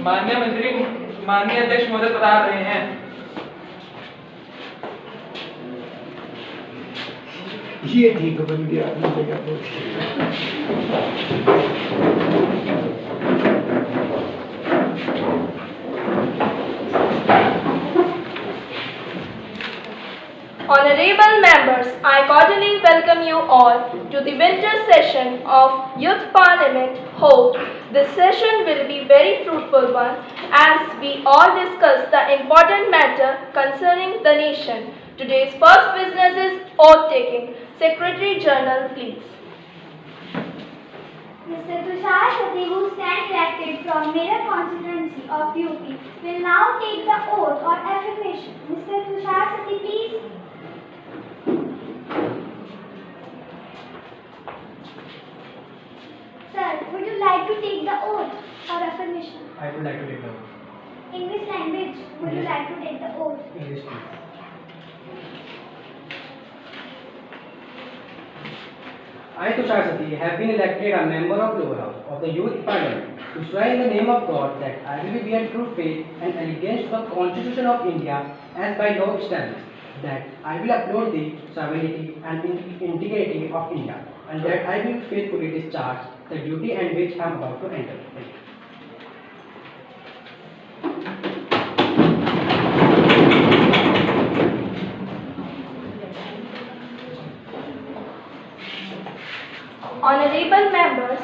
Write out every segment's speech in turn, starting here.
माननीय मंत्री, माननीय अध्यक्ष महोदय पधार रहे हैं। ये ठीक बन गया अपनी जगह पर। Honorable members, I cordially welcome you all to the winter session of Youth Parliament. Hope this session will be very fruitful one as we all discuss the important matter concerning the nation. Today's first business is oath taking. Secretary General, please. Mr. Tushar Sati, who stands elected from Mera constituency of UP, will now take the oath or affirmation. Mr. Tushar Sati, please. Sir, would you like to take the oath or affirmation? I would like to take the oath. In which language would you like to take the oath? English, please. I, Tushar Sati, have been elected a member of Lower House of the Youth Parliament to swear in the name of God that I will bear true faith and allegiance to the Constitution of India as by law established, that I will uphold the sovereignty and integrity of India, and that I will faithfully discharge the duty and which I am about to enter. Thank you. Honorable members,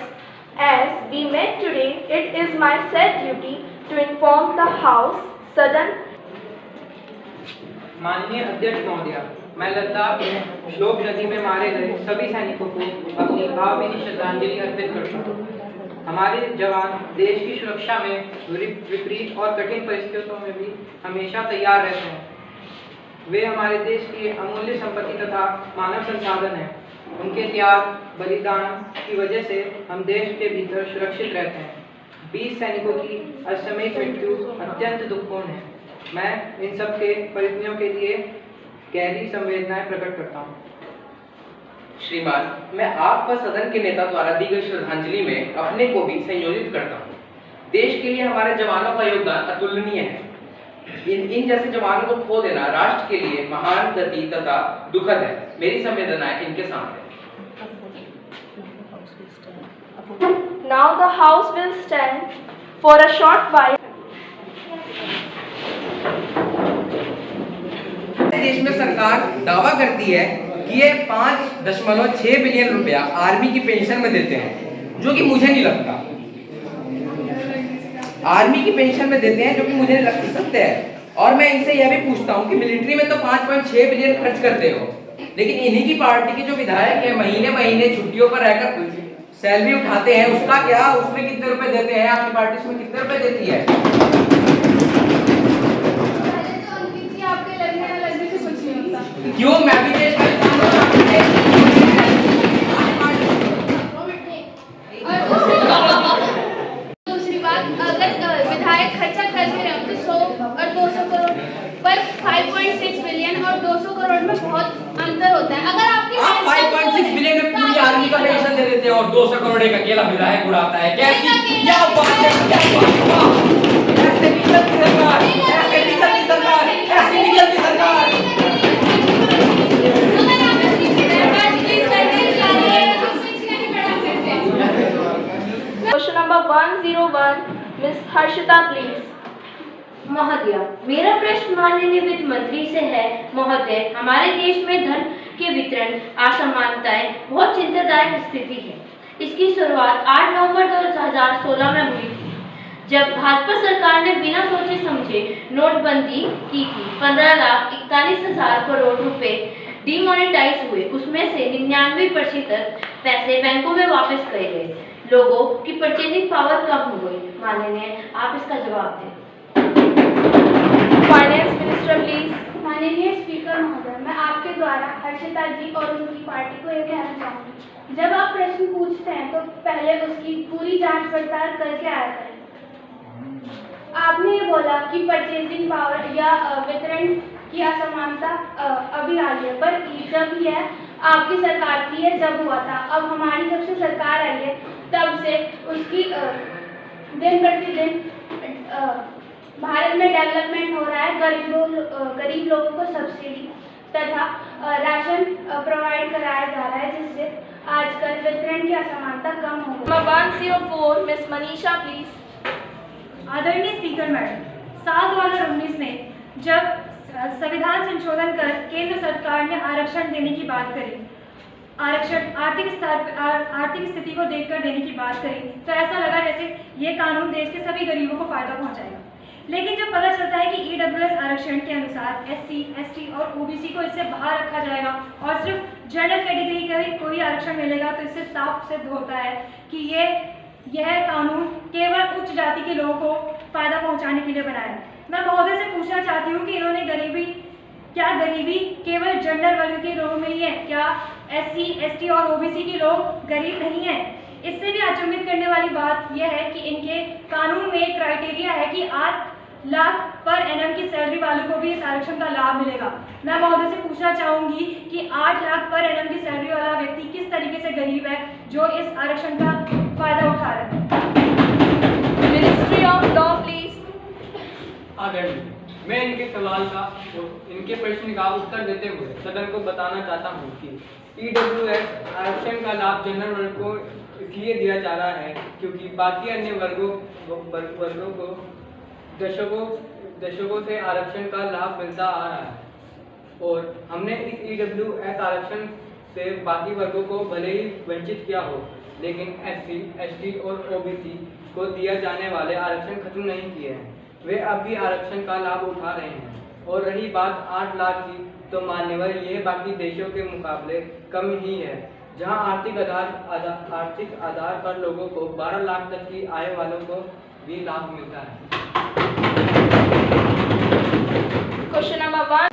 as we met today, it is my sad duty to inform the House sudden. माननीय अध्यक्ष महोदय, मैं लद्दाख में श्लोक नदी में मारे गए सभी सैनिकों को अपनी भावभीनी श्रद्धांजलि अर्पित करता हूँ। हमारे जवान देश की सुरक्षा में विपरीत और कठिन परिस्थितियों में भी हमेशा तैयार रहते हैं। वे हमारे देश की अमूल्य संपत्ति तथा मानव संसाधन हैं। उनके त्याग बलिदान की वजह से हम देश के भीतर सुरक्षित रहते हैं। 20 सैनिकों की असामयिक मृत्यु अत्यंत दुखपूर्ण है। मैं इन सब के परिजनों के लिए गहरी संवेदनाएं प्रकट करता हूँ। श्रीमान, मैं आप व सदन के नेता द्वारा दी गई श्रद्धांजलि में अपने को भी संयोजित करता हूँ। देश के लिए हमारे जवानों का योगदान अतुलनीय है। इन जैसे जवानों को खो देना राष्ट्र के लिए महान गति तथा दुखद है। मेरी संवेदनाएं इनके साथ है। Now the House will stand for a short while. देश में सरकार दावा करती है कि ये 5.6 बिलियन रुपया आर्मी की पेंशन में देते हैं, जो कि मुझे नहीं लगता। आर्मी की पेंशन में देते हैं जो कि मुझे लग सकते हैं। और मैं इनसे यह भी पूछता हूं कि मिलिट्री में तो 5.6 बिलियन खर्च करते हो, लेकिन इन्हीं की पार्टी के जो विधायक हैं महीने महीने छुट्टियों पर रहकर सैलरी उठाते हैं, उसका क्या? उसमें कितने रुपए देते हैं? आपकी पार्टी उसमें कितने रुपए देती है? आपके लगने ना लगने से कुछ नहीं होता। क्यों? मैं भी देश का इंसान हूं। दूसरी बात, अगर विधायक खर्चा करते रहे तो 100 और 200 करोड़ पर 5.6 बिलियन और 200 करोड़ में बहुत अंतर होता है। अगर आपकी 5.6 बिलियन में पूरी आर्मी का पेंशन दे देते हैं और 200 करोड़ एक अकेला विधायक उड़ाता है। कैसी क्या बात है? क्या बात है? ऐसे नहीं चलती सरकार, ऐसे नहीं चलती सरकार, ऐसे नहीं चलती सरकार। Question number 101, Ms. Harshita, please. महोदय, मेरा प्रश्न माननीय वित्त मंत्री से है। महोदय, हमारे देश में धन के वितरण असमानताएं बहुत चिंतादायक स्थिति है। इसकी शुरुआत 8 नवंबर 2016 में हुई थी, जब भाजपा सरकार ने बिना सोचे समझे नोटबंदी की थी। 15,41,000 करोड़ रुपए डिमोनेटाइज हुए। उसमें से 99% पैसे बैंकों में वापस करे गए। लोगों की परचेजिंग पावर कम हो गई। माननीय, आप इसका जवाब दें। Finance minister, please. माननीय स्पीकर महोदय, मैं आपके द्वारा हर्षिता जी और उनकी पार्टी को यह कहना चाहूँगी, जब आप प्रश्न पूछते हैं तो पहले उसकी पूरी जांच पड़ताल करके आया करें। आपने ये बोला कि परचेजिंग पावर या वितरण की असमानता अभी आ रही है, पर जब यह आपकी सरकार की है जब हुआ था। अब हमारी जब से सरकार आई है तब से उसकी दिन प्रतिदिन भारत में डेवलपमेंट हो रहा है, गरीब लोगों को सब्सिडी तथा राशन प्रोवाइड कराया जा रहा है, जिससे आजकल वितरण की असमानता कम हो गई। Number 104, Miss Manisha, please. आदरणीय स्पीकर मैडम, 7/2019 में जब संविधान संशोधन कर केंद्र सरकार ने आरक्षण देने की बात करी, आरक्षण आर्थिक स्थिति को देखकर देने की बात करी, तो ऐसा लगा जैसे ये कानून देश के सभी गरीबों को फायदा पहुंचाएगा। लेकिन जब पता चलता है कि ईडब्ल्यूएस आरक्षण के अनुसार SC, ST और OBC को इससे बाहर रखा जाएगा और सिर्फ जनरल कैटेगरी का ही कोई आरक्षण मिलेगा, तो इससे साफ सिद्ध होता है कि यह कानून केवल उच्च जाति के लोगों को फायदा पहुंचाने के लिए बनाया है। मैं महोदय से पूछना चाहती हूँ कि इन्होंने गरीबी केवल जनरल वर्ग के लोगों में ही है? क्या SC, ST और OBC के लोग गरीब नहीं हैं? इससे भी अचंभित करने वाली बात यह है कि इनके कानून में एक क्राइटेरिया है कि 8 लाख पर एनएम की सैलरी वालों को भी इस आरक्षण का लाभ मिलेगा। मैं महोदय से पूछना चाहूंगी कि 8 लाख पर एनएम की सैलरी वाला व्यक्ति किस तरीके से गरीब है जो इस आरक्षण का फायदा उठा रहा है? Ministry of Law, please. आदरणीय, मैं इनके सवाल का और इनके प्रश्न का उत्तर देते हुए सदन को बताना चाहता हूँ कि ईडब्ल्यूएस आरक्षण का लाभ जनरल वर्ग को इसलिए दिया जा रहा है क्योंकि बाकी अन्य वर्गों को दशकों से आरक्षण का लाभ मिलता आ रहा है और हमने इस ईडब्ल्यूएस आरक्षण से बाकी वर्गों को भले ही वंचित किया हो, लेकिन SC, ST और OBC को दिया जाने वाले आरक्षण खत्म नहीं किए हैं। वे अब भी आरक्षण का लाभ उठा रहे हैं। और रही बात 8 लाख की, तो मान्यवर यह बाकी देशों के मुकाबले कम ही है, जहां आर्थिक आधार पर लोगों को 12 लाख तक की आय वालों को भी लाभ मिलता है। Question number 1.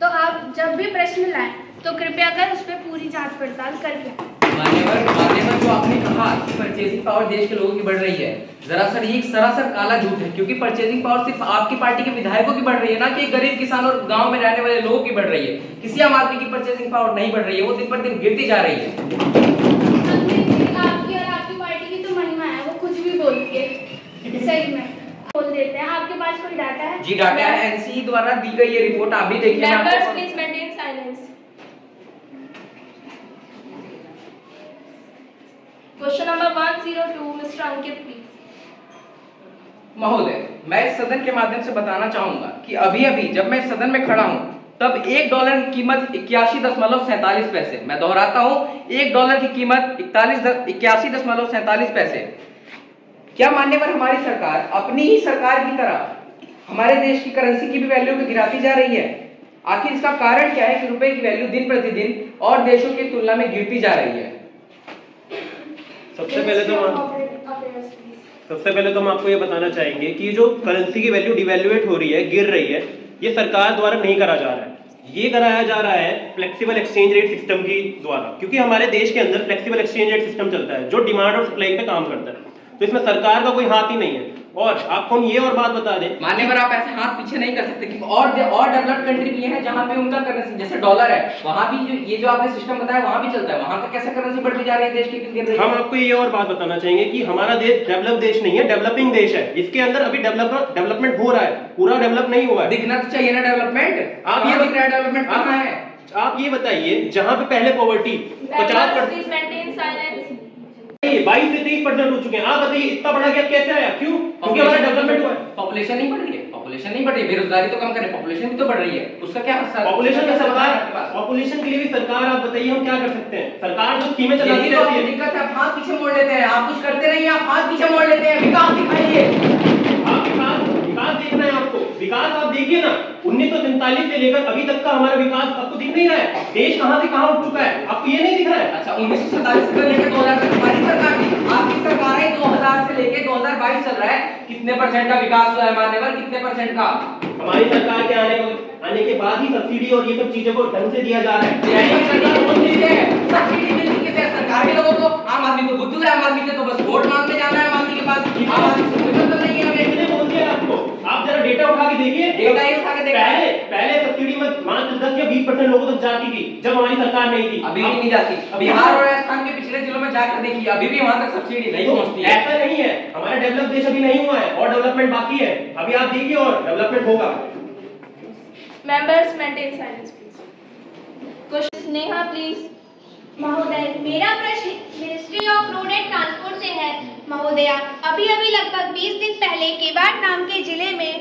तो आप जब भी प्रश्न लाएं तो कृपया कर उस पर पूरी जांच पड़ताल करके आएं। मान्यवर जो आपने कहा कि परचेजिंग पावर देश के लोगों की बढ़ रही है, दरअसल ये एक सरासर काला झूठ है, क्योंकि परचेजिंग पावर सिर्फ आपकी पार्टी के विधायकों की बढ़ रही है, ना कि गरीब किसान और गांव में रहने वाले लोगों की बढ़ रही है। किसी आम आदमी की परचेजिंग पावर नहीं बढ़ रही है, वो दिन पर दिन गिरती जा रही है। आपकी और आपकी पार्टी की तो महिमा है, वो कुछ भी बोलती है, सही में बोल देते हैं। आपके पास कोई डाटा है? जी डाटा है, NCE द्वारा दी गई ये रिपोर्ट आप भी देखिए। Members, please maintain silence. Question number 102, Mr. Ankit, please. महोदय, मैं इस सदन के माध्यम से बताना चाहूंगा कि अभी जब मैं सदन में खड़ा हूं तब $1 की कीमत 81.47 पैसे, मैं दोहराता हूं, $1 की कीमत 81.47 पैसे। क्या मान्यवर हमारी सरकार अपनी ही सरकार की तरह हमारे देश की करेंसी की भी वैल्यू को गिराती जा रही है? आखिर इसका कारण क्या है कि रुपए की वैल्यू दिन प्रतिदिन और देशों की तुलना में गिरती जा रही है? सबसे पहले तो हम आपको ये बताना चाहेंगे कि जो करेंसी की वैल्यू डिवैल्यूएट हो रही है, गिर रही है, ये सरकार द्वारा नहीं करा जा रहा है, ये कराया जा रहा है फ्लेक्सिबल एक्सचेंज रेट सिस्टम की द्वारा, क्योंकि हमारे देश के अंदर फ्लेक्सिबल एक्सचेंज रेट सिस्टम चलता है जो डिमांड और सप्लाई पे काम करता है, तो इसमें सरकार का कोई हाथ ही नहीं है। और आपको हम ये और बात बता दें, मान्यवर आप ऐसे हाथ पीछे नहीं कर सकते, क्योंकि और डेवलप्ड कंट्री भी है जहां पे उनका करेंसी जैसे डॉलर है, वहां भी ये जो आपने सिस्टम बताया वहां भी चलता है, वहां का कैसे करेंसी बढ़ती जा रही है, देश की गिर रही है। हम आपको ये और बात बताना चाहेंगे कि हमारा देश डेवलप देश नहीं है, डेवलपिंग देश है, इसके अंदर अभी डेवलपमेंट हो रहा है, पूरा डेवलप नहीं हुआ है। दिखना तो चाहिए ना डेवलपमेंट, आप ये दिख रहा है डेवलपमेंट कहां है? आप ये बताइए, जहां पे पहले पॉवर्टी 50% 22 से 23% हो चुके हैं, आप बताइए इतना बड़ा गैप कैसे आया? क्यों? क्योंकि हमारा डेवलपमेंट हुआ है। पॉपुलेशन नहीं बढ़ रही है, पॉपुलेशन नहीं बढ़ रही है, बेरोजगारी तो कम करें, पॉपुलेशन भी तो बढ़ रही है, उसका क्या असर? पॉपुलेशन में सरकार, पॉपुलेशन के लिए भी सरकार, आप बताइए हम क्या कर सकते हैं? सरकार जो स्कीमें चलाती रहती है, दिक्कत है, आप हाथ पीछे मोड़ लेते हैं, आप कुछ करते नहीं, आप हाथ पीछे मोड़ लेते हैं, विकास दिखाइए। आप विकास देखना है आपको, विकास आप देखिए ना, 1947 से लेकर अभी तक का हमारा विकास आपको दिख नहीं रहा है? देश कहां से कहां उठ चुका है, आपको ये नहीं दिख रहा है? अच्छा, 1947 से लेकर 2000 तक हमारी सरकार थी, आपकी सरकार है 2000 से लेकर 2022 चल रहा है, कितने % का विकास हुआ है मान्यवर, कितने % का? हमारी सरकार के आने के बाद ही सब्सिडी और ये सब चीजों को ढंग से दिया जा रहा है। सब्सिडी मिलती किसे? सरकार के लोगों को, आम आदमी को बुद्धू है, आम आदमी तो बस वोट मांगने जाना है आम आदमी के पास, आम आदमी से कोई मतलब नहीं है। मैंने बोल दिया आपको, आप जरा डेटा उठा के देखिए, डेटा ही उठा के देखा है। पहले सब्सिडी में मात्र 10 या 20% लोगों तक जाती थी जब हमारी सरकार नहीं थी। अभी भी नहीं जाती। बिहार और राजस्थान के पिछले जिलों में जाकर देखिए, अभी भी वहां तक सब्सिडी नहीं पहुंचती है। ऐसा नहीं है, हमारा डेवलप देश अभी नहीं हुआ है और डेवलपमेंट बाकी है। अभी आप देखिए और डेवलपमेंट होगा। Members maintain silence, please. Question Sneha, please. महोदय, मेरा प्रश्न ministry of road and transport से है। महोदया, अभी लगभग 20 दिन पहले केवाड़ नाम के जिले में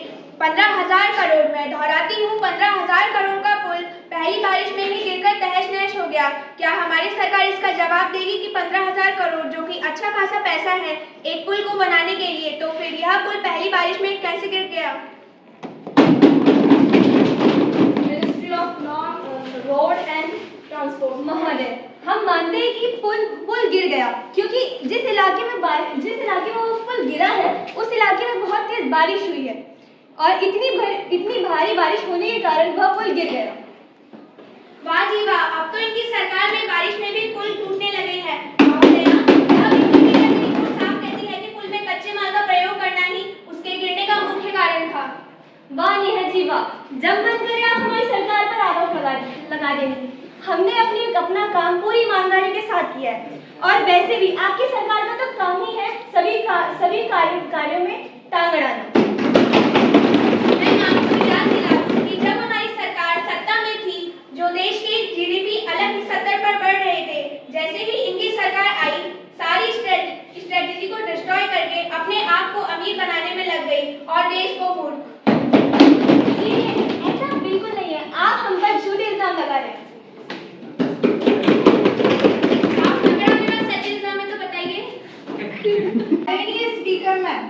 15,000 करोड़, मैं दोहराती हूँ 15,000 करोड़ का पुल पहली बारिश में ही गिरकर तहस नहस हो गया। क्या हमारी सरकार इसका जवाब देगी कि 15,000 करोड़ जो कि अच्छा खासा पैसा है एक पुल को बनाने के लिए, तो फिर यह पुल पहली बारिश में कैसे गिर गया? Ministry of Road and Transport. महोदय, हम मानते हैं कि पुल गिर गया क्योंकि जिस इलाके में वो पुल गिरा है उस इलाके में बहुत तेज बारिश हुई है और इतनी भारी बारिश होने के कारण वह पुल गिर गया। वाह जी वाह, अब तो इनकी सरकार में बारिश में भी पुल टूटने लगे हैं। महोदया, यह विकिपीडिया की रिपोर्ट साफ कहती है कि पुल में कच्चे माल का प्रयोग करना ही उसके गिरने का मुख्य कारण था। वाह नेहा जी वाह, जब मन करे आप हमारी सरकार पर आरोप लगा देंगे। हमने अपना काम पूरी ईमानदारी के साथ किया है और वैसे भी आपकी सरकार का तो काम ही है सभी कार्यों में टांग अड़ाना। मैं आपको याद दिला दूं कि जब हमारी सरकार सत्ता में थी, जो देश के जीडीपी अलग स्तर पर बढ़ रहे थे, जैसे ही इनकी सरकार आई, सारी स्ट्रेटेजी को डिस्ट्रॉय करके अपने आप को अमीर बनाने में लग गई और देश को मूर्ख। ऐसा बिल्कुल नहीं है, आप हम पर झूठे इल्जाम लगा रहे हैं। आप झगड़ा मेरा सच इल्जाम है तो बताइए। स्पीकर मैम,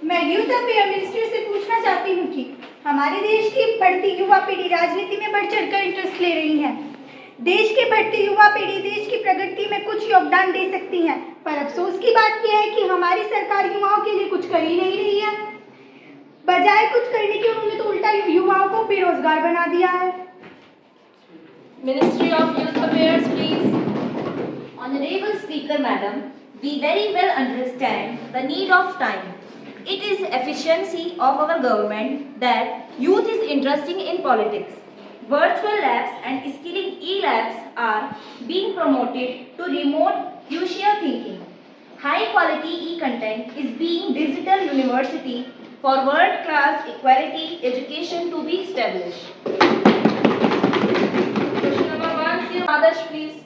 मैं यूथ अफेयर मिनिस्ट्री से पूछना चाहती हूँ कि हमारे देश की बढ़ती युवा पीढ़ी राजनीति में बढ़ चढ़कर इंटरेस्ट ले रही है। देश की बढ़ती युवा पीढ़ी देश की प्रगति में कुछ योगदान दे सकती है, पर अफसोस की बात यह है कि हमारी सरकार युवाओं के लिए कुछ कर ही नहीं रही है। बजाय कुछ करने के उन्होंने तो उल्टा युवाओं को बेरोजगार बना दिया है। Ministry of Youth Affairs, please. Honorable Speaker Madam, we very well understand the need of time. It is efficiency of our government that youth is interested in politics. Virtual labs and skilling e-labs are being promoted to remote crucial thinking. High quality e-content is being digital university for world-class equality education to be established. Question number 1, Sri Adarsh, please.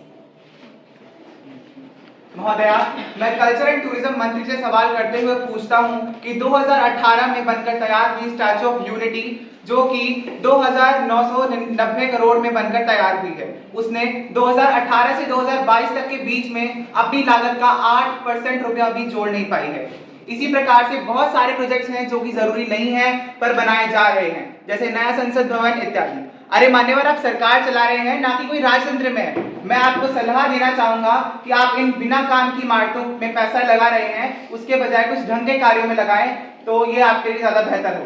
महोदया, मैं culture and tourism मंत्री से सवाल करते हुए पूछता हूं कि 2018 में बनकर तैयार हुई स्टैच्यू ऑफ यूनिटी, जो कि 2,990 करोड़ में बनकर तैयार हुई है, उसने 2018 से 2022 तक के बीच में अपनी लागत का 8% रुपया भी जोड़ नहीं पाई है। इसी प्रकार से बहुत सारे प्रोजेक्ट्स हैं जो कि जरूरी नहीं है पर बनाए जा रहे हैं, जैसे नया संसद भवन इत्यादि। अरे मान्यवर, आप सरकार चला रहे हैं, ना कि कोई राजतंत्र में है। मैं आपको सलाह देना चाहूंगा कि आप इन बिना काम की इमारतों में पैसा लगा रहे हैं, उसके बजाय कुछ ढंग के कार्यों में लगाएं, तो ये आपके लिए ज्यादा बेहतर हो।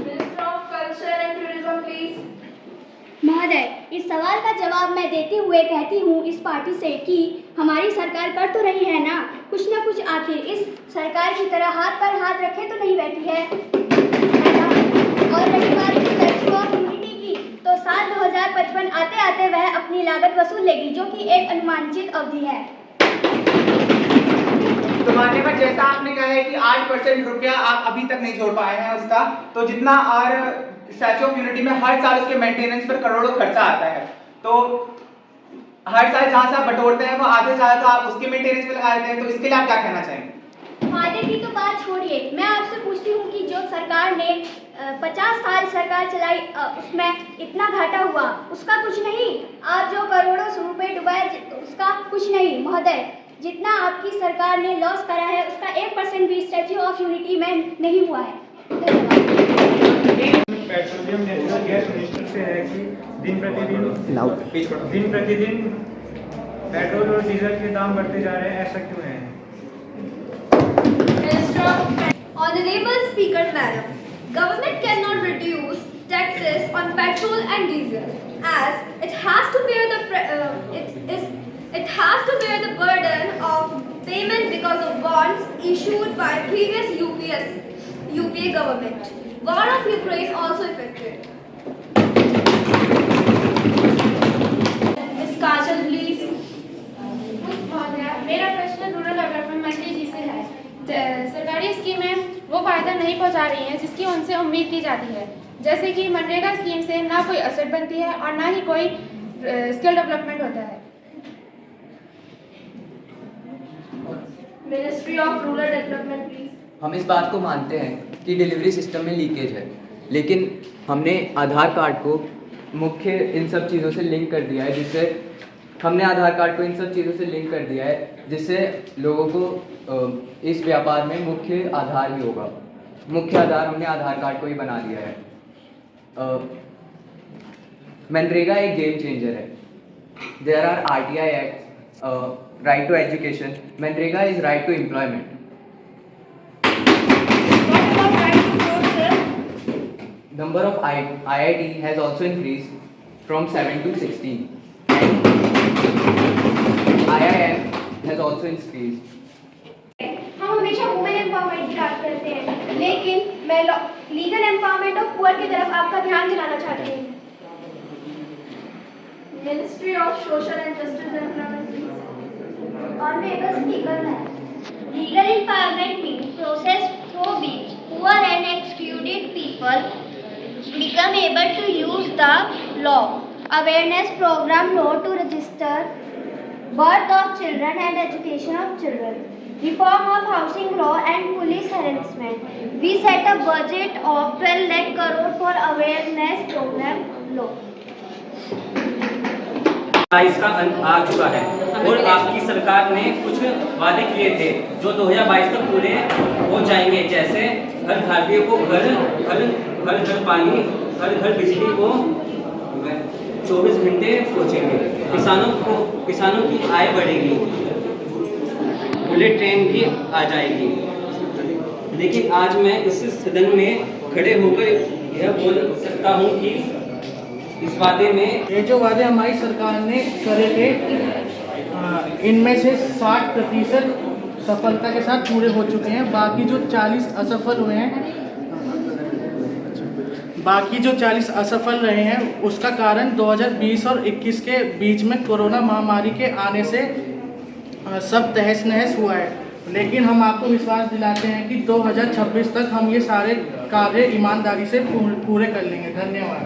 Minister of Culture and Tourism, please. महोदय, इस सवाल का जवाब मैं देते हुए कहती हूँ इस पार्टी से कि हमारी सरकार कर तो रही है ना कुछ आखिर इस सरकार की तरह हाथ पर हाथ रखे तो नहीं बैठी है। और रही बात स्टैच्यू ऑफ यूनिटी की, तो साल 2055 आते आते वह अपनी लागत वसूल लेगी, जो कि एक अनुमानित अवधि है। तो मान्यवर, जैसा आपने कहा है कि 8% रुपया आप अभी तक नहीं जोड़ पाए हैं उसका, तो जितना और स्टैच्यू ऑफ यूनिटी में हर साल उसके मेंटेनेंस पर करोड़ों खर्चा आता है, तो हर साल जहाँ से आप बटोरते हैं वो आधे ज्यादा तो आप उसके मेंटेनेंस पे लगा देते हैं, तो इसके लिए आप क्या कहना चाहेंगे? फायदे की तो बात छोड़िए, मैं आपसे पूछती हूँ कि जो सरकार ने 50 साल सरकार चलाई, उसमें इतना घाटा हुआ, उसका कुछ नहीं। आप जो करोड़ों रुपए डुबाए, उसका कुछ नहीं। महोदय, जितना आपकी सरकार ने लॉस करा है उसका 1% भी स्टैच्यू ऑफ यूनिटी में नहीं हुआ है। पेट्रोलियम नेचुरल गैस मिनिस्टर से है कि दिन प्रतिदिन पेट्रोल और डीजल के दाम बढ़ते जा रहे हैं, ऐसा क्यों है? Honorable Speaker Madam, government cannot reduce taxes on petrol and diesel as it has to bear the burden of payment because of bonds issued by previous UPA government. War of Ukraine also affected. Ms. Kajal, please. मेरा प्रश्न rural development मंत्री जी से है। सरकारी स्कीमें वो फ़ायदा नहीं पहुंचा रही हैं जिसकी उनसे उम्मीद की जाती है, जैसे कि मनरेगा स्कीम से ना कोई असर बनती है और ना ही कोई स्किल डेवलपमेंट होता है। Ministry of rural development please. हम इस बात को मानते हैं कि डिलीवरी सिस्टम में लीकेज है, लेकिन हमने आधार कार्ड को मुख्य इन सब चीज़ों से लिंक कर दिया है, जिससे लोगों को इस व्यापार में मुख्य आधार ही होगा। मुख्य आधार हमने आधार कार्ड को ही बना दिया है। मनरेगा एक गेम चेंजर है। There are RTI act, right to education, MNREGA is right to employment. Number of IIT has also increased from 7 to 16 and IIM has also increased. हम हमेशा वुमेन एम्पावरमेंट की बात करते हैं, लेकिन मैं लीगल एम्पावरमेंट ऑफ पुअर की तरफ आपका ध्यान दिलाना चाहती हूँ। Ministry of social and justice employment. Honorable Speaker, legal empowerment means process through which poor and excluded people become able to use the law. Awareness program, law to register birth of children and education of children. Reform of housing law and police harassment. We set a budget of 12 lakh crore for awareness program law. 22 का अंत आ चुका है और आपकी सरकार ने कुछ वादे किए थे जो 2022 तक पूरे हो जाएंगे, जैसे हर भारतीय को घर पानी, घर बिजली को 24 घंटे पहुँचेंगे, किसानों की आय बढ़ेगी, बुलेट ट्रेन भी आ जाएगी। लेकिन आज मैं इस सदन में खड़े होकर यह बोल सकता हूँ कि इस वादे में ये जो वादे हमारी सरकार ने करे थे, इनमें से 60% सफलता के साथ पूरे हो चुके हैं। बाकी जो 40 असफल रहे हैं उसका कारण 2020 और 21 के बीच में कोरोना महामारी के आने से सब तहस नहस हुआ है। लेकिन हम आपको विश्वास दिलाते हैं कि 2026 तक हम ये सारे कार्य ईमानदारी से पूरे कर लेंगे। धन्यवाद।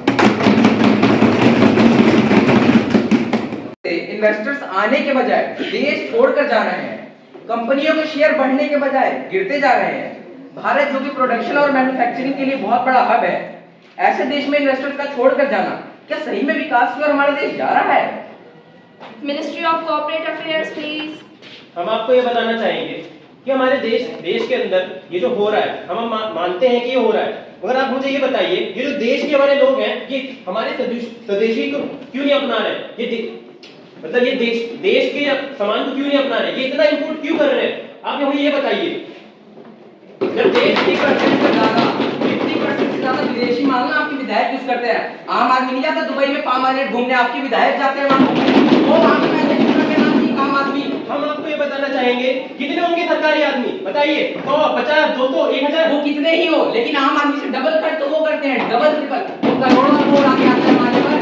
इन्वेस्टर्स आने के बजाय देश छोड़कर जा रहे हैं, कंपनियों के शेयर बढ़ने के बजाय गिरते जा रहे हैं। भारत जो कि प्रोडक्शन और मैन्युफैक्चरिंग के लिए बहुत बड़ा हब है, ऐसे देश में इन्वेस्टर्स का छोड़कर जाना क्या सही में विकास की ओर हमारा देश जा रहा है? Ministry of corporate affairs please. हम आपको ये बताना चाहेंगे कि हमारे देश के अंदर ये जो हो रहा है, हम मानते हैं कि ये हो रहा है, मगर आप मुझे ये बताइए, ये जो देश के हमारे लोग हैं, ये हमारे स्वदेशी को क्यों नहीं अपना रहे? ये देश के सामान को क्यों नहीं अपना रहे? ये इतना इंपोर्ट क्यों कर रहे हैं? आप हमें ये बताइए। जब देश 50% से ज्यादा विदेशी मांगना आपके विधायक यूज करते हैं, आम आदमी नहीं जाता दुबई में 5 महीने घूमने, आपके विधायक जाते हैं वो वहां के पैसे आम आदमी। हम आपको ये बताना चाहेंगे, कितने होंगे सरकारी आदमी बताइए? 100, 50, 200, 1000, वो कितने ही हो, लेकिन आम आदमी से डबल कट तो वो करते हैं, डबल ट्रिपल। वो करोड़ों करोड़ आके आते हैं हमारे पर।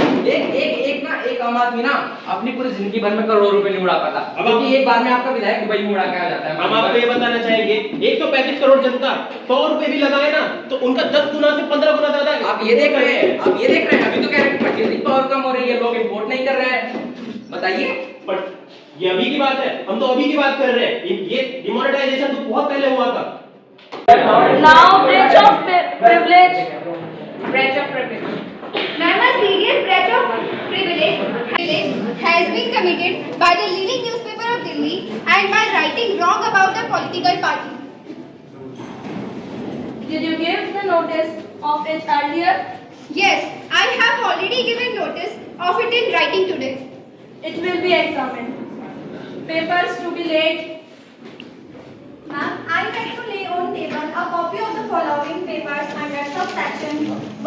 एक आम आदमी ना अपनी पूरी जिंदगी भर में करोड़ों रुपए नहीं उड़ा पाता, क्योंकि एक बार में आपका विधायक दुबई में उड़ा के आ जाता है। हम आपको ये बताना चाहेंगे, 135 करोड़ जनता 100 रुपए भी लगाए ना तो उनका 10 गुना से 15 गुना ज्यादा है। आप ये देख रहे हैं, अभी तो कह रहे हैं परचेजिंग पावर कम हो रही है, लोग इंपोर्ट नहीं कर रहे हैं। बताइए, पर ये अभी की बात है, हम तो अभी की बात कर रहे हैं। ये डिमोनेटाइजेशन तो बहुत पहले हुआ था। Now breach of privilege. Ma'am, a serious breach of privilege has been committed by the leading newspaper of Delhi and by writing wrong about the political party. Did you give the notice of it earlier? Yes, I have already given notice of it in writing today. It will be examined. Papers to be laid. Ma'am, I like to lay on table a copy of the following papers under subsection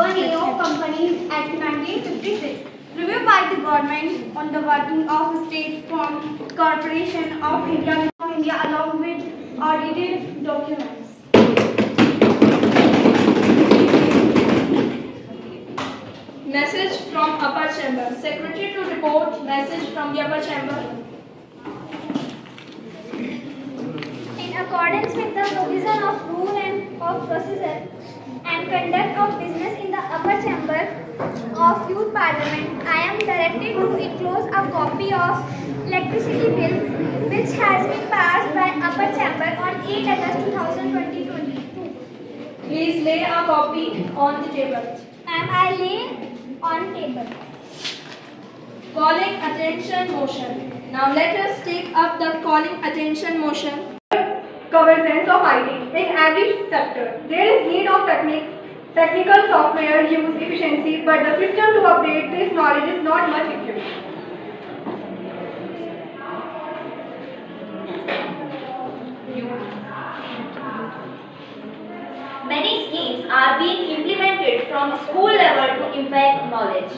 1A of Companies Act 1956, reviewed by the government on the working of State Farm Corporation of India along with audited documents. Message from upper chamber. Secretary to report. Message from the upper chamber. In accordance with the provision of rule and of procedure and conduct of business in the upper chamber of Youth Parliament, I am directed to enclose a copy of electricity bill which has been passed by upper chamber on 8 August 2022. Please lay a copy on the table. And I lay on table. Calling attention motion. Now let us take up the calling attention motion. Governance of IT in every sector. There is need of technical software use efficiency, but the system to update this knowledge is not much equipped. Many schemes are being implemented from school level to impact knowledge.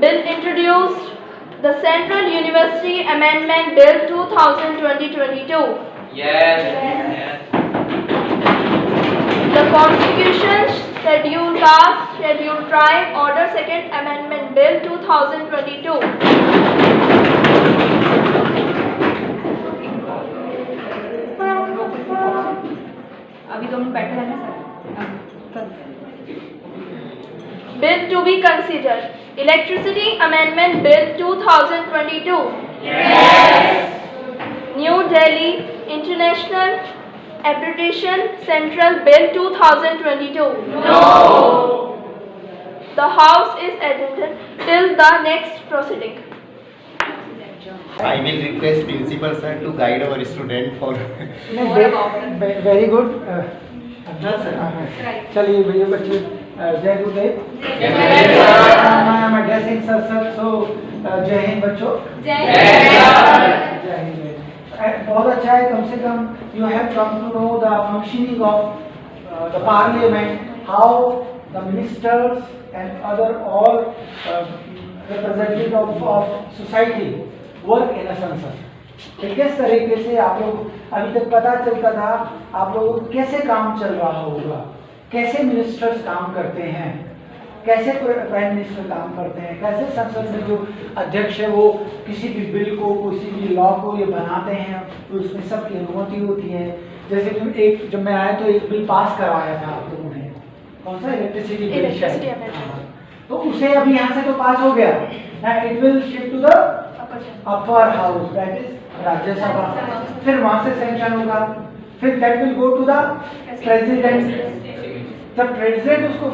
Bill introduced the Central University Amendment Bill 2022. Yes. The Constitution Schedule Caste, Schedule Tribe, Order Second Amendment Bill 2022. अभी 2 minute बैठे रहना sir. Bill to be considered. Electricity Amendment Bill 2022. Yes. New Delhi International Arbitration Central Bill 2022. No. The House is adjourned till the next proceeding. I will request principal sir to guide our student for. Very good. चलिए भैया बच्चे जय गुरुदेव. I am addressing sir so जय हिंद बच्चों. जय हिंद. बहुत अच्छा है, कम से कम you have come to know the functioning of the parliament, how the ministers and other all representative of society work in a Sansad. किस तरीके से आप लोग अभी तक पता चलता था आप लोगों को कैसे काम चल रहा होगा, कैसे मिनिस्टर्स काम करते हैं, कैसे प्राइम मिनिस्टर काम करते हैं, कैसे संसद में जो अध्यक्ष है वो किसी भी बिल को, किसी भी लॉ को ये बनाते हैं तो उसमें सबकी अनुमति होती है. जैसे जब मैं आया तो एक बिल पास करवाया था आप लोगों ने, कौन सा इलेक्ट्रिसिटी बिल, तो उसे अभी यहाँ से तो पास हो गया. It will shift to the upper house, that is Rajya Sabha. फिर वहां से सैंक्शन होगा, फिर that will go to the president. जब प्रेसिडेंट उसको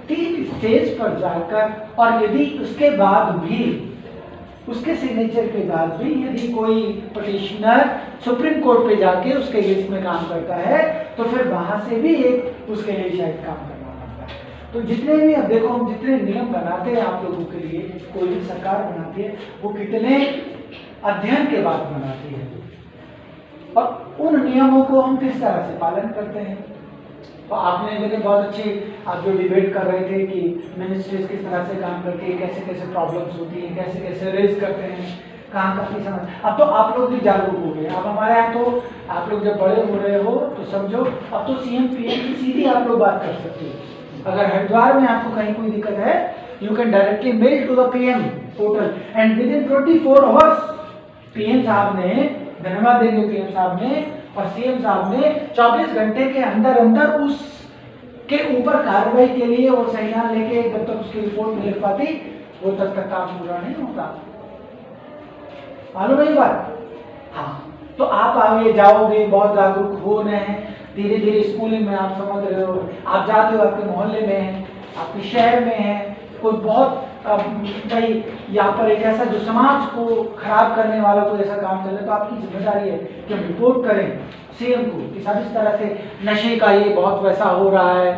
3 स्टेज पर जाकर, और यदि उसके बाद भी उसके सिग्नेचर के बाद भी यदि कोई पिटिशनर सुप्रीम कोर्ट पे जाके उसके अगेंस्ट में काम करता है तो फिर वहां से भी एक उसके लिए शायद काम करना पड़ता है. तो जितने भी अब देखो हम जितने नियम बनाते हैं आप लोगों के लिए, कोई भी सरकार बनाती है वो कितने अध्ययन के बाद बनाती है, और उन नियमों को हम किस तरह से पालन करते हैं. तो आपने देखिए बहुत अच्छी आप जो डिबेट कर रहे थे कि मिनिस्ट्रीज किस तरह से काम करती है, कैसे कैसे प्रॉब्लम्स होती हैं, कैसे कैसे रेज करते हैं, कहाँ कहाँ समझ. अब तो आप लोग भी जागरूक हो गए. अब हमारे यहाँ तो आप लोग जब बड़े हो रहे हो तो समझो अब तो सीएम पीएम की सीधी आप लोग बात कर सकते हो. अगर हरिद्वार में आपको कहीं कोई दिक्कत है you can directly mail to the PM portal and within 24 hours PM साहब ने, धन्यवाद देंगे पीएम साहब ने और सीएम साहब ने 24 घंटे के अंदर अंदर उस के ऊपर कार्रवाई के लिए वो संज्ञान लेके जब तक उसकी रिपोर्ट नहीं लिख पाती वो तब तक काम पूरा नहीं होता. मालूम है बात. हाँ, तो आप आगे जाओगे, बहुत जागरूक हो रहे हैं, धीरे धीरे स्कूलिंग में आप समझ रहे हो, आप जाते हो आपके मोहल्ले में है, आपके शहर में है, कोई बहुत भाई यहाँ पर एक ऐसा जो समाज को खराब करने वाला कोई ऐसा काम चल रहा है तो आपकी जिम्मेदारी है कि हम रिपोर्ट करें सीएम को कि साहब इस तरह से नशे का ये बहुत वैसा हो रहा है,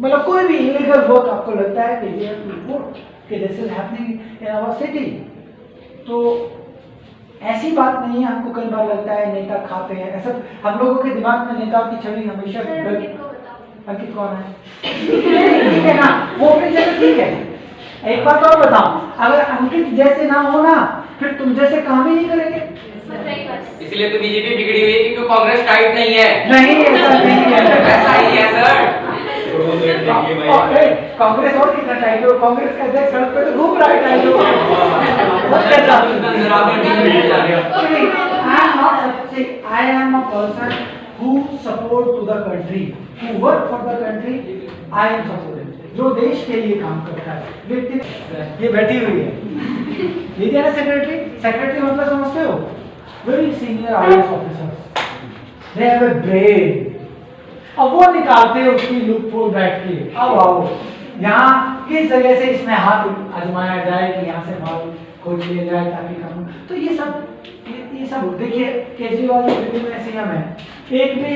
मतलब कोई भी इलीगल वर्क आपको लगता है कि ये रिपोर्ट कि this is happening in our city. तो ऐसी बात नहीं है. हमको कई बार लगता है नेता खाते हैं, ऐसा हम लोगों के दिमाग में नेताओं की छवि हमेशा. अंकित कौन है? ठीक है ना, वो अपनी जगह ठीक है. एक बात और बताओ, अगर अंकित जैसे ना हो ना फिर तुम जैसे काम ही नहीं करेंगे. इसलिए तो बीजेपी बिगड़ी हुई है क्योंकि कांग्रेस टाइट नहीं है। नहीं, ऐसा नहीं है। ऐसा ही है सर। कांग्रेस और कितना टाइट हो, कांग्रेस का अध्यक्ष सड़क पे तो घूम रहा है टाइट हो। I am a person who support to the country, who work for the country. I am supporting. जो देश के लिए काम करता है व्यक्ति, ये बैठी हुई है, ये क्या है सेक्रेटरी? सेक्रेटरी मतलब समझते हो? Very senior IAS officers. They have a brain. अब वो निकालते हैं उसकी लूप होल बैठ के, अब आओ यहाँ किस जगह से इसमें हाथ आजमाया जाए कि यहाँ से माल खोज लिया जाए ताकि कम। तो ये सब देखिए, केजरीवाल की दिल्ली में सीएम है, एक भी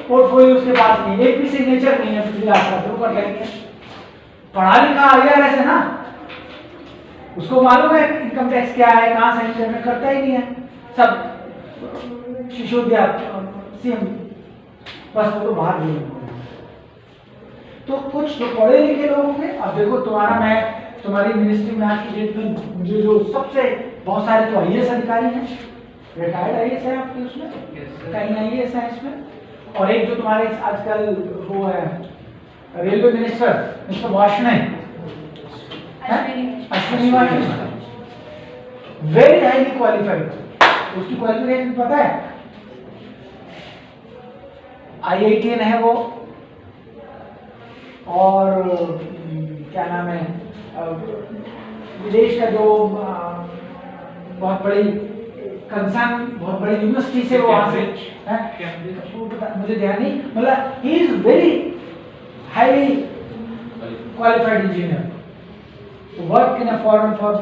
पोर्टफोलियो उसके पास नहीं, एक भी सिग्नेचर नहीं है पिछले 8 साल से, ऊपर लेंगे पढ़ा लिखा IRS है ना, उसको मालूम है इनकम टैक्स क्या है, कहाँ से पेमेंट करता ही नहीं है, सब सिसोदिया सीएम बस वो तो बाहर गए। तो कुछ तो पढ़े लिखे लोग होंगे। अब देखो तुम्हारी मिनिस्ट्री में आज की डेट में मुझे जो सबसे बहुत सारे तो IAS अधिकारी हैं, रिटायर्ड IAS है आपके उसमें, कई IAS है इसमें, और एक जो तुम्हारे आजकल वो है railway minister mister Vajpayee, Ashwini Vajpayee, very highly qualified. उसकी क्वालिफिकेशन पता है? IITN है वो, और क्या नाम है विदेश का जो बहुत बड़ी कंसर्न, बहुत बड़ी यूनिवर्सिटी से वो वहां से है, मुझे ध्यान नहीं, मतलब he is very highly qualified engineer, work in a foreign for,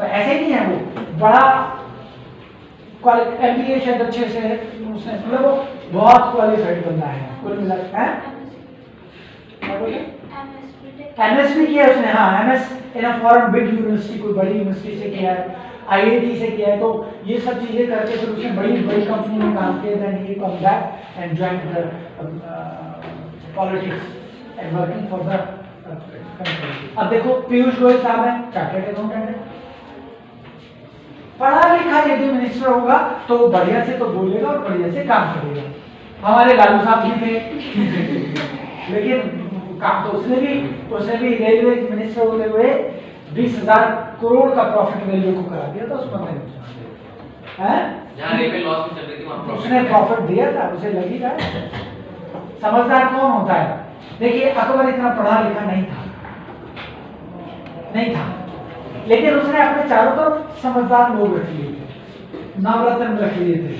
ऐसे ही नहीं है वो बड़ा MBA शायद अच्छे से उसने, मतलब वो बहुत क्वालिफाइड बंदा है कुल मिला है। MS भी किया उसने, हाँ MS in a foreign big university, कोई बड़ी यूनिवर्सिटी से किया है, IIT से किया है। तो ये सब चीजें करके फिर उसने बड़ी बड़ी कंपनी में काम किया, then he come back and joined the politics and working for the country. अब देखो पीयूष गोयल साहब है, चार्टर्ड अकाउंटेंट है, पढ़ा लिखा यदि मिनिस्टर होगा तो वो बढ़िया से तो बोलेगा और बढ़िया से काम करेगा। हमारे लालू साहब भी थे लेकिन काम तो उसने भी रेलवे मिनिस्टर होते हुए 20,000 करोड़ का प्रॉफिट रेलवे को करा दिया था, उसमें नहीं है, जहां रेलवे लॉस में चल रही थी वहां उसने प्रॉफिट दिया था, उसे लगी था। समझदार कौन होता है? देखिए अकबर इतना पढ़ा लिखा नहीं था, लेकिन उसने अपने चारों तरफ समझदार लोग रख लिए थे, नवरत्न रख लिए थे,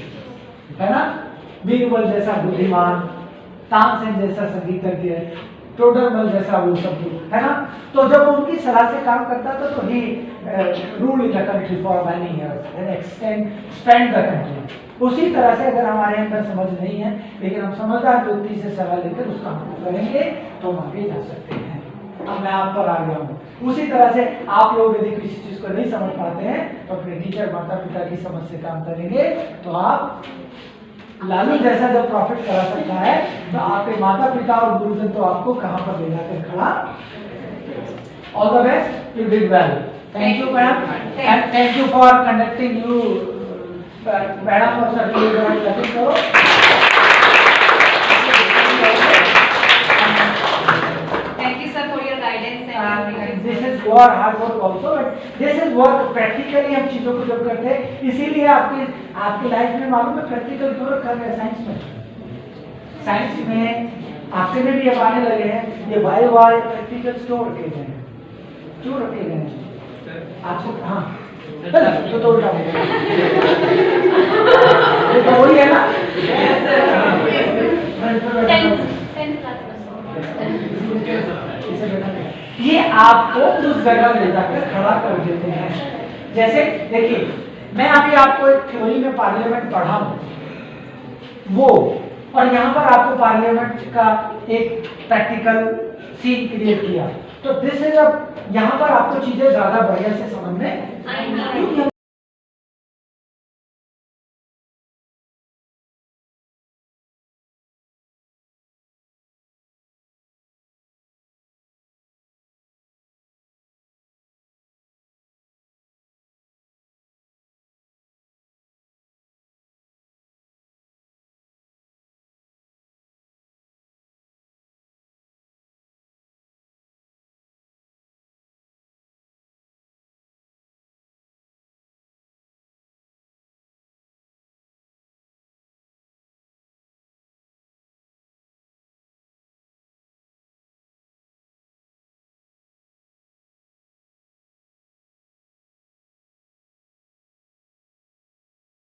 है ना, बीरबल जैसा बुद्धिमान, तानसेन जैसा संगीतज्ञ, टोडरमल जैसा वो सब है ना। तो जब उनकी सलाह से काम करता था तो he rule in the country for many years and expend the country. उसी तरह से अगर हमारे अंदर समझ नहीं है लेकिन हम समझदार व्यक्ति से सलाह लेकर उस काम को करेंगे तो हम आगे जा सकते हैं। अब मैं आप पर आ गया हूँ, उसी तरह से आप लोग यदि किसी चीज को नहीं समझ पाते हैं तो अपने टीचर माता पिता की समझ से काम करेंगे तो आप लालू जैसा जब प्रॉफिट करा सकता है तो आपके माता पिता और गुरुजन तो आपको कहां पर ले जाकर खड़ा। All the best, you did well, thank you madam, and thank you for conducting you madam और सर को करो। This is your hard work also, but this is work practically हम चीजों को जब करते हैं, इसीलिए आपकी लाइफ में मालूम है प्रैक्टिकल क्यों रखा गया साइंस में आपसे में भी अब आने लगे हैं ये वाई प्रैक्टिकल क्यों रखे गए हैं, आपको हाँ तो उल्टा ये तो वही है ना, ये आपको उस जगह ले जाकर खड़ा कर देते हैं। जैसे देखिए मैं अभी आपको एक थ्योरी में पार्लियामेंट पढ़ा हूं वो, और यहाँ पर आपको पार्लियामेंट का एक प्रैक्टिकल सीन क्रिएट किया, तो दिस इज यहाँ पर आपको चीजें ज्यादा बढ़िया से समझ में